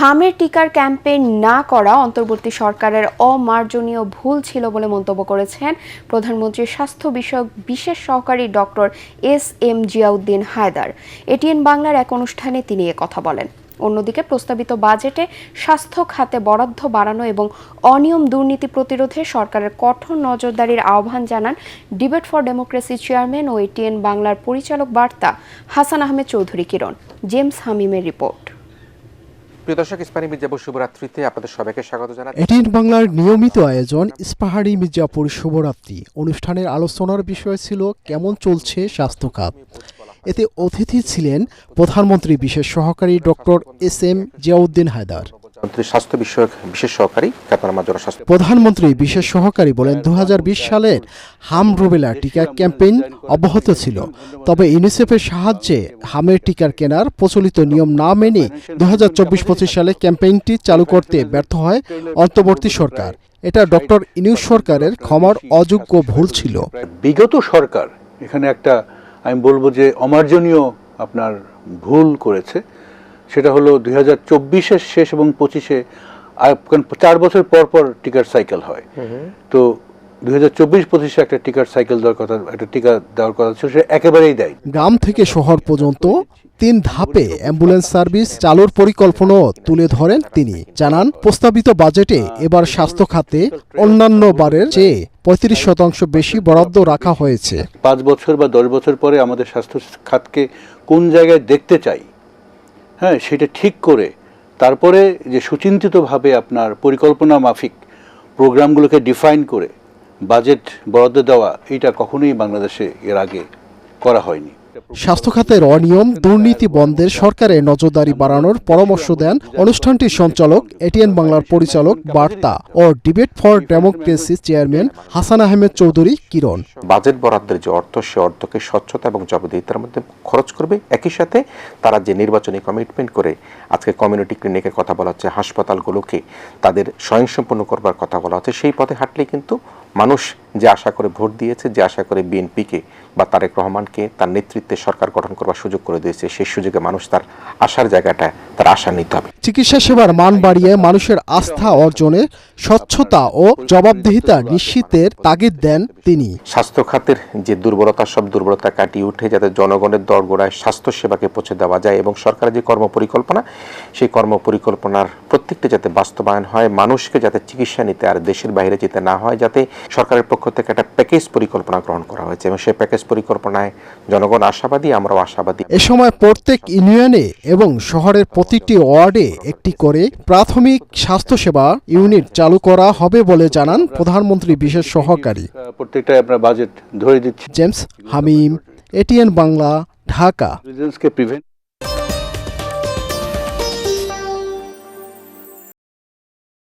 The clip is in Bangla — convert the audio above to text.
হামের টিকার ক্যাম্পেইন না করা অন্তর্বর্তী সরকারের অমার্জনীয় ভুল ছিল বলে মন্তব্য করেছেন প্রধানমন্ত্রীর স্বাস্থ্য বিষয়ক বিশেষ সহকারী doctor S M. Ziauddin Haider. ATN বাংলার এক অনুষ্ঠানে তিনি কথা বলেন। অন্যদিকে প্রস্তাবিত বাজেটে স্বাস্থ্য খাতে বরাদ্দ বাড়ানো এবং অনিয়ম দুর্নীতি প্রতিরোধে সরকারের কঠোর নজরদারির আহ্বান জানান ডিবেট ফর ডেমোক্রেসি চেয়ারম্যান ও এটিএন বাংলার পরিচালক বার্তা হাসান আহমেদ চৌধুরী কিরণ। জেমস হামিমের রিপোর্ট। প্রিয় দর্শক, ইস্পাহানি মির্জাপুর শুভরাত্রিতে আপনাদের সবাইকে স্বাগত জানাই। এটিএন বাংলার নিয়মিত আয়োজন ইস্পাহানি মির্জাপুর শুভরাত্রি অনুষ্ঠানের আলোচনার বিষয় ছিল কেমন চলছে স্বাস্থ্য খাত। এতে অতিথি ছিলেন প্রধানমন্ত্রী বিশেষ সহকারী ডক্টর এস.এম. জিয়াউদ্দিন হায়দার। স্বাস্থ্য বিষয়ক বিশেষ সহকারী প্রধানমন্ত্রী বিশেষ সহকারী বলেন ২০২০ সালের হাম রুবেলা টিকা ক্যাম্পেইন অব্যাহত ছিল, তবে ইউনিসেফের সাহায্যে হামের টিকার কেনার প্রচলিত নিয়ম না মেনে ২০২৪-২৫ সালে ক্যাম্পেইনটি চালু করতে ব্যর্থ হয় অন্তর্বর্তী সরকার। এটা ডক্টর ইউনূস সরকারের ক্ষমার অযোগ্য ভুল ছিল। বিগত সরকার এখানে একটা আমি বলবো যে অমার্জনীয় আপনার ভুল করেছে। সেটা হলো 2024-এর শেষ এবং 25-এ 4 বছর পর পর টিকার সাইকেল হয়। তো 2024-25-এ একটা টিকার সাইকেল দেওয়ার কথা, একটা টিকা দেওয়ার কথা ছিল, সেটা একেবারেই দেয়। গ্রাম থেকে শহর পর্যন্ত 3 ধাপে অ্যাম্বুলেন্স সার্ভিস চালুর পরিকল্পনাও তুলে ধরেন তিনি। জানান প্রস্তাবিত বাজেটে এবার স্বাস্থ্য খাতে অন্যান্য বারের চেয়ে 35% বেশি বরাদ্দ রাখা হয়েছে। 5 বছর বা 10 বছর পরে আমাদের স্বাস্থ্য খাতকে কোন জায়গায় দেখতে চাই, হ্যাঁ, সেটা ঠিক করে তারপরে যে সুচিন্তিতভাবে আপনার পরিকল্পনা মাফিক প্রোগ্রামগুলোকে ডিফাইন করে বাজেট বরাদ্দ দেওয়া, এটা কখনোই বাংলাদেশে এর আগে করা হয়নি। স্বাস্থ্য খাতের অনিয়ম দুর্নীতি বন্ধের সরকারের নজরদারি বাড়ানোর পরামর্শ দেন অনুষ্ঠানটির সঞ্চালক এটিএন বাংলার পরিচালক বার্তা ও debate for democracy chairman Hasan Ahmed Chowdhury Kiron. Budget বরাদ্দের যে অর্থ, সে অর্থকে স্বচ্ছতা এবং জবাবদিহিতার মধ্যে খরচ করবে। একই সাথে তারা যে নির্বাচনী কমিটমেন্ট করে আজকে কমিউনিটি ক্লিনিকের কথা বলা হচ্ছে, হাসপাতালগুলোকে তাদের স্বয়ংসম্পূর্ণ করবার কথা বলা হচ্ছে, সেই পথে হাঁটলে কিন্তু মানুষ যে আশা করে ভোট দিয়েছে, যে আশা করে বিএনপিকে বা তারেক রহমানকে তার নেতৃত্বে সরকার গঠন করবার সুযোগ করে দিয়েছে, সেই সুযোগে মানুষ তার আশার জায়গাটা তার আশা নিতে হবে। চিকিৎসা সেবার মান বাড়িয়ে মানুষের আস্থা অর্জনে স্বচ্ছতা ও জবাবদিহিতা নিশ্চিতের তাগিদ দেন তিনি। স্বাস্থ্য খাতের যে দুর্বলতা, সব দুর্বলতা কাটিয়ে উঠে যাতে জনগণের দরগোড়ায় স্বাস্থ্য সেবাকে পৌঁছে দেওয়া যায় এবং সরকারের যে কর্মপরিকল্পনা, সেই কর্মপরিকল্পনার প্রত্যেকটা যাতে বাস্তবায়ন হয়, মানুষকে যাতে চিকিৎসা নিতে আর দেশের বাইরে যেতে না হয়, যাতে সরকারের পক্ষ থেকে একটা প্যাকেজ পরিকল্পনা গ্রহণ করা হয়েছে এবং সেই প্যাকেজ পরিকল্পনায় জনগণ আশাবাদী, আমরাও আশাবাদী। এ সময় প্রত্যেক ইউনিয়নে এবং শহরের প্রতিটি ওয়ার্ডে একটি করে প্রাথমিক স্বাস্থ্যসেবা ইউনিট চালু করা হবে বলে জানান প্রধানমন্ত্রী বিশেষ সহকারী। প্রত্যেকটাই আমরা বাজেট ধরে দিচ্ছি। জেমস হামিম, এটিএন বাংলা, ঢাকা।